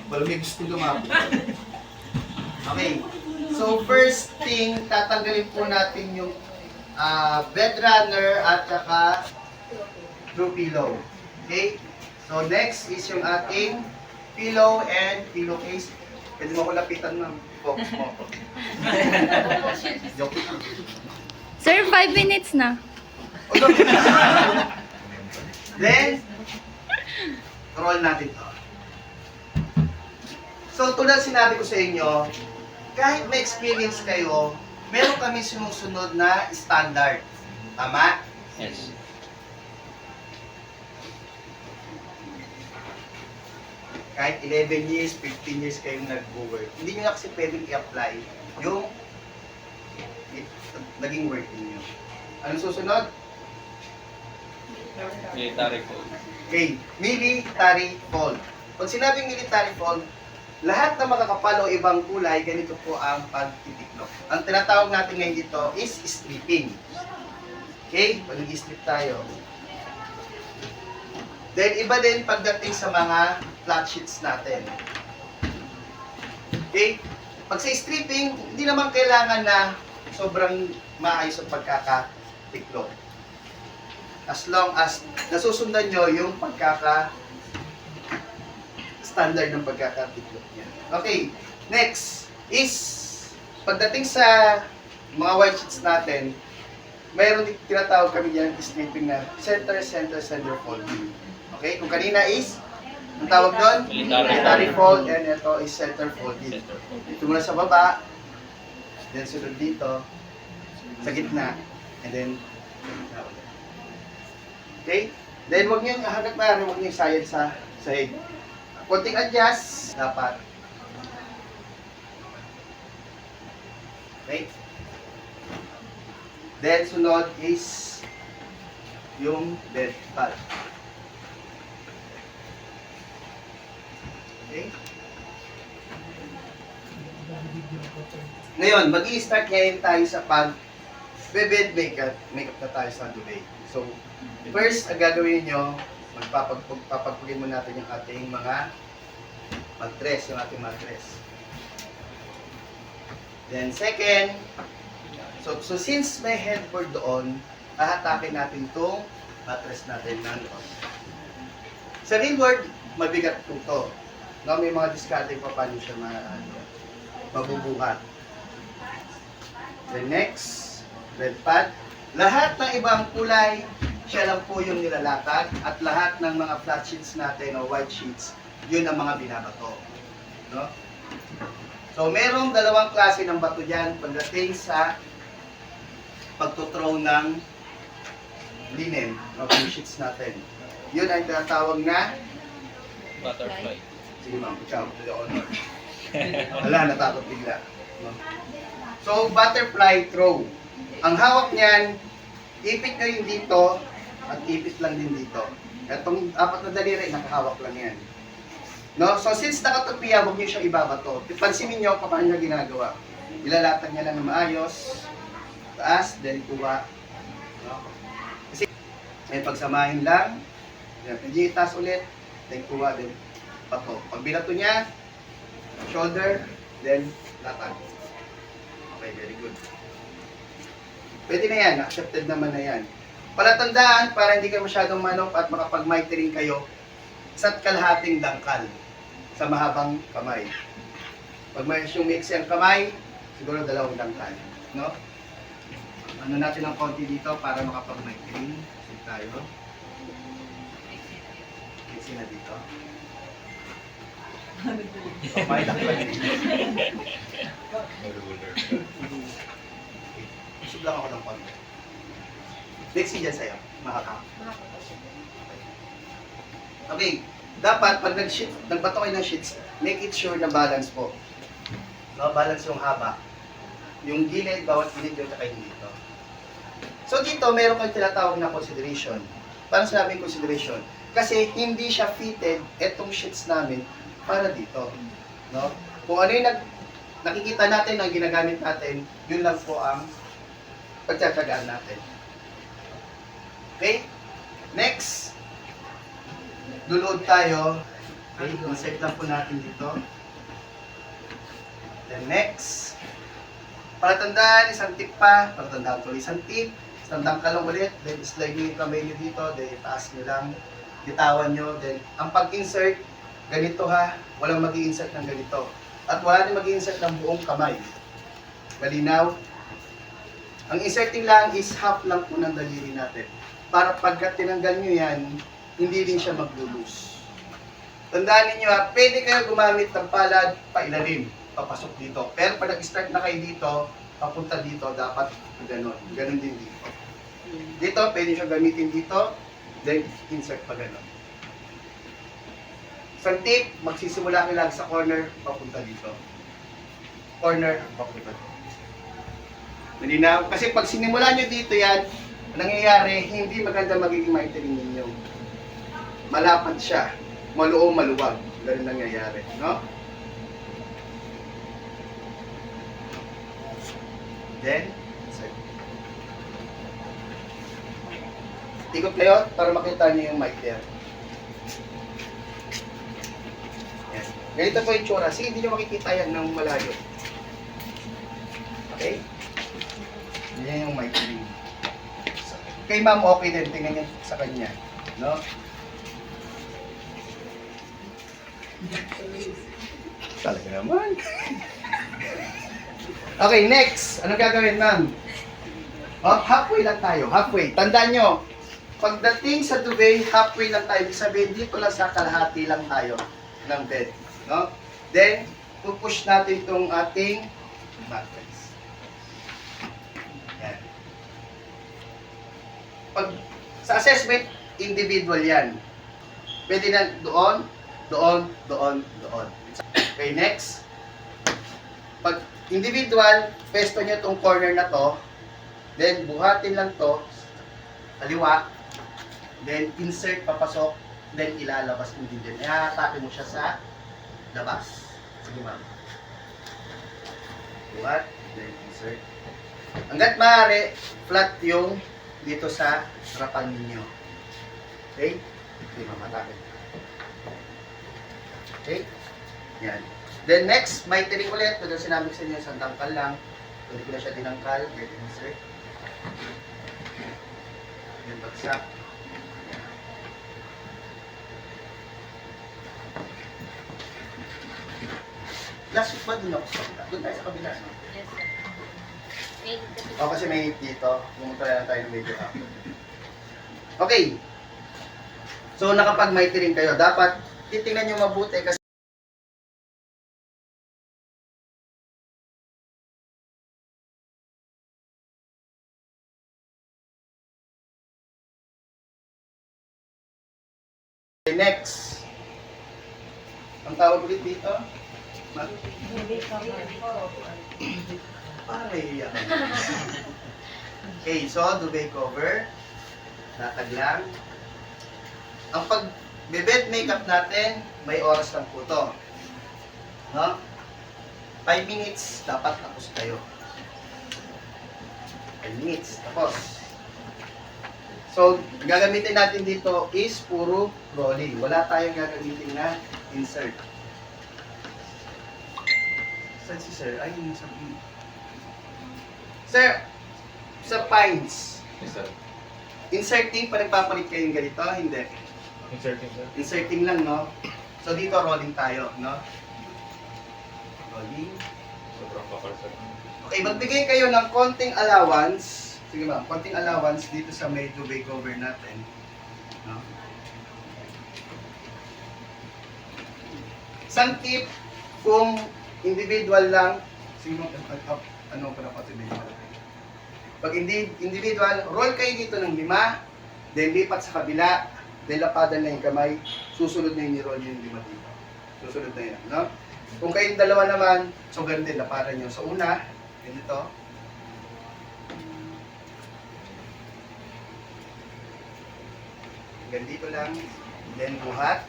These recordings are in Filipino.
Walang may gusto lumapit. Okay. So, first thing, tatanggalin po natin yung bed runner at saka through pillow. Okay? So, next is yung ating pillow and pillowcase. Pwede mo ko lapitan ng box mo. Joke lang. Sir, 5 minutes na. Then, roll natin to. So, tulad sinabi ko sa inyo, kahit may experience kayo, meron kami sinusunod na standard. Tama? Yes. Kahit 11 years, 15 years kayong nag-work, hindi nyo na kasi pwedeng i-apply yung naging work ninyo. Anong susunod? Military code. Okay, military fold. Pag sinabing military fold, lahat na makakapal o ibang kulay, ganito po ang pagtitiklop. Ang tinatawag natin ngayon dito is stripping. Okay, pag nag-strip tayo. Then, iba din pagdating sa mga flat sheets natin. Okay, pag sa stripping, hindi naman kailangan na sobrang maayos ang pagkakatiklop. As long as nasusundan nyo yung standard ng pagkakatiklop niya. Okay, next is pagdating sa mga white sheets natin, mayroon din tinatawag kami diyan stripping na center folding. Okay, kung kanina is ang tawag doon, military fold, and ito is center folding. Ito muna sa baba, then sunod dito, sa gitna, and then okay? Then wag niyo hangga't maaari wag niyo sayad sa sahig. Konting adjust dapat. Okay? Then sunod is yung bed pad. Okay? Ngayon, mag-i-start ngayon tayo sa bed makeup na tayo sa Dubai. So, first, ang gagawin nyo, magpapagpugin mo natin yung ating mga mattress, yung ating mattress. Then, second, so since may headboard doon, hahatakin natin itong mattress natin na doon. Sa real world, mabigat po ito. No, may mga diskarte pa paano siya mabubuhat. Then next, bed pad. Lahat ng ibang kulay, siya lang po yung nilalakad at lahat ng mga flat sheets natin o white sheets, yun ang mga binabato. No? So, merong dalawang klase ng bato dyan pagdating sa pagtutrow ng linen o sheets natin. Yun ang tinatawag na Butterfly. sige ma'am, ikaw, to the honor. Wala, natakot bigla. No? So, butterfly throw. Ang hawak niyan, ipit nyo yung dito at ipit lang din dito. Itong apat na daliri, nakahawak lang yan. No? So, since nakatupiya, huwag nyo siyang ibabato. Pansinin nyo kung paano nyo ginagawa. Ilalatag niya lang na maayos, taas, then kuha. No? Kasi, ay pagsamahin lang, hindi itaas ulit, then kuha, then pato. Pag binato niya, shoulder, then latag. Okay, very good. Pwede na yan, accepted naman na yan. Palatandaan, para hindi kayo masyadong manok at makapag-mitering kayo, isa't kalahating dangkal sa mahabang kamay. Pag may yung mix ang kamay, siguro 2 dangkal. No? Ano natin ng konti dito para makapag-mitering. Sit tayo. Mixin na dito. May dangkal dito. Isip lang ako ng konti. Lexi dyan sa'yo. Mahaka. Okay. Dapat, pag nagbato kayo ng sheets, make it sure na balance po. No? Balance yung haba. Yung gilid, bawat gilid yung tsaka yung dito. So dito, meron kayong tinatawag na consideration. Paano sinabing consideration? Kasi hindi siya fitted, etong sheets namin, para dito. No? Kung ano yung nakikita natin, ang ginagamit natin, yun lang po ang pagtsatsagaan natin. Okay? Next, lulod tayo Okay, insert lang po natin dito. Then next, para tandaan, isang tip pa, para tandaan tuloy isang tip, isang dangkal lang ulit, then slide nyo yung kamay nyo dito, then itaas nyo lang, bitawan nyo, then ang pag-insert, ganito ha, walang mag-i-insert ng ganito. At wala din mag-i-insert ng buong kamay. Malinaw? Ang inserting lang is half lang po ng daliri natin. Para pagka tinanggal nyo yan, hindi rin siya maglulus. Tandaan ninyo ha, pwede kayo gumamit ng palad pailalim, papasok dito. Pero pag nag-start na kayo dito, papunta dito, dapat gano'n. Gano'n din dito. Dito, pwede siya gamitin dito, then insert pa gano'n. Isang tip, magsisimula kayo lang sa corner, papunta dito. Corner, papunta dito. Malinaw? Kasi pag sinimulan nyo dito yan, nangyayari, hindi maganda magiging maitering ninyo. Malapad siya. Maluong maluwag. Ganun nangyayari. No? Then, ikot kayo para makita nyo yung mic there. Yan. Ganito po yung tsura. Sige, hindi nyo makikita yan ng malayo. Okay? Yan yung mic ring. Kay ma'am, okay din. Tingnan nyo sa kanya. No? Talaga naman. Okay, next. Ano gagawin, ma'am? Oh, halfway lang tayo. Halfway. Tandaan nyo, pagdating sa duvet, halfway lang tayo. Ibig sabihin, dito lang sa kalahati lang tayo ng bed. No? Then, pupush natin itong ating mattress. Yan. Pag sa assessment, individual yan. Pwede na doon, doon, doon, doon. Okay, next. Pag individual, pesto nyo itong corner na to, then buhatin lang to, kaliwa, then insert, papasok, then ilalabas mo din din. Ihahatake mo siya sa labas. Sige ma'am. Buhat, then insert. Hanggat maaari, flat yung dito sa harapan ninyo. Okay? Hindi mamatake. Okay? Yan. Then next, may tiring ulit. Ito sinabi ko sa inyo, isang tangkal lang. Pwede ko na siya tinangkal. Then insert. Then bagsak. Last week ba dun ako sa kabila? Doon tayo sa kabila, no? Yes, sir. O, kasi may hit dito. Pumunta lang tayo ng medyo hapon. Okay. So, nakapag may tiring kayo, dapat titingnan nyo mabuti kasi next. Ang tawag ulit dito? Para iyan. Okay, so duvet cover. Latag lang. Ang pag-bed makeup natin, may oras lang po to. No? 5 minutes, dapat tapos tayo. 5 minutes, tapos. So, gagamitin natin dito is puro rolling. Wala tayong gagamitin na insert. Saan si sir? Ay, yung sabi. Sir, sa pines, Yes, sir. inserting pa nagpapalit kayong ganito? Hindi. Inserting, sir. Inserting lang, no? So, dito rolling tayo, no? Rolling. Sobrang kapal, sir. Okay, magbigay kayo ng konting allowance. Sige ma'am, konting allowance dito sa may duvet cover natin. No? Isang tip, kung individual lang, sige ma'am, ano pa na pati individual? Pag individual, roll kayo dito ng 5, then lipat sa kabila, then lapadan na yung kamay, susunod na yung roll yung 5 dito. Susunod na yun, no? Kung kayong dalawa naman, so ganun din, lapadan nyo. So una, ganito. Ganito lang, then buhat,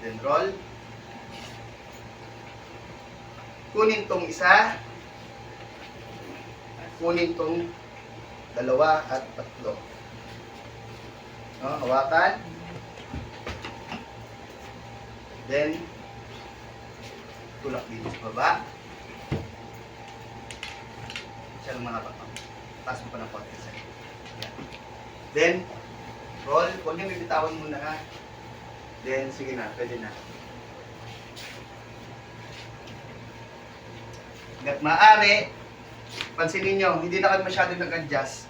then roll. Kunin tong isa, kunin tong 2 at 3. No, hawakan. Then, tulak dito sa baba. Siya lang mga baka. Taas mo pa ng konti sa'yo. Yan. Then, roll. Huwag niyo bibitawan muna ha. Then, sige na. Pwede na. Hanggat maaari, pansinin nyo, hindi na kayo masyado nag-adjust.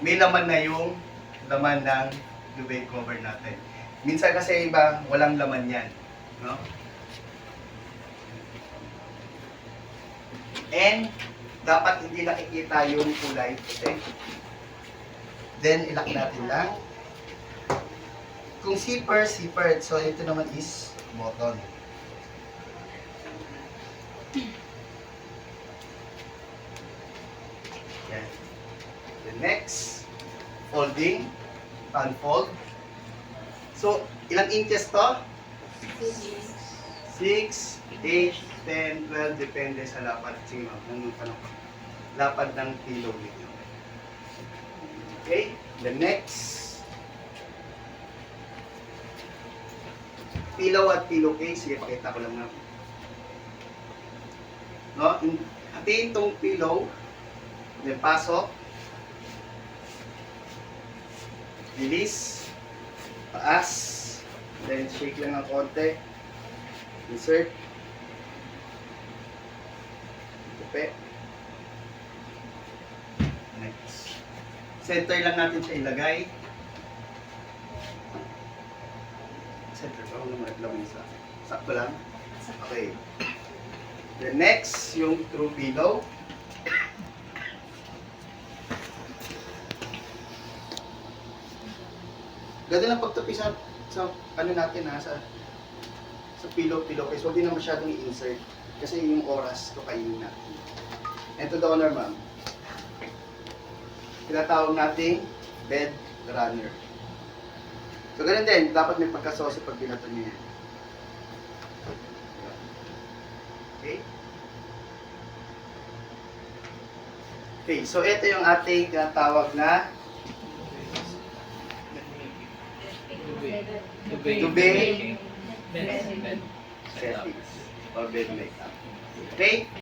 May laman na yung laman ng duvet cover natin. Minsan kasi iba, walang laman yan. No? And, dapat hindi nakikita yung kulay puti. Then, ilak natin lang. Kung zipper, zipper. So, ito naman is button. Yan. The next, folding, unfold. So, ilang inches to? 6, 8, 10, 12, depende sa lapad. Sige ma'am, nandun pa lang. Lapad ng pillow ninyo. Okay, the next. Pillow at pillowcase. Sige, pakita ko lang na. No? Hatiin tong pillow. Then pasok. Release. Taas. Then shake lang ng konti. Insert. Tupi. Next. Center lang natin siya ilagay. Center pa ako naman lang isa. Sakto lang. Okay. The next, yung through pillow. Ganda lang pagtupi sa ano natin ha, sa pillow case. Huwag din na masyadong i-insert. Kasi yung oras to kainin natin. Ito the honor ma'am. Tinatawag nating bed runner. So ganun din, dapat may pagkasosi pag binato niyo yan. Okay? Okay, so ito yung ating tinatawag na duvet settings or bed makeup. Okay?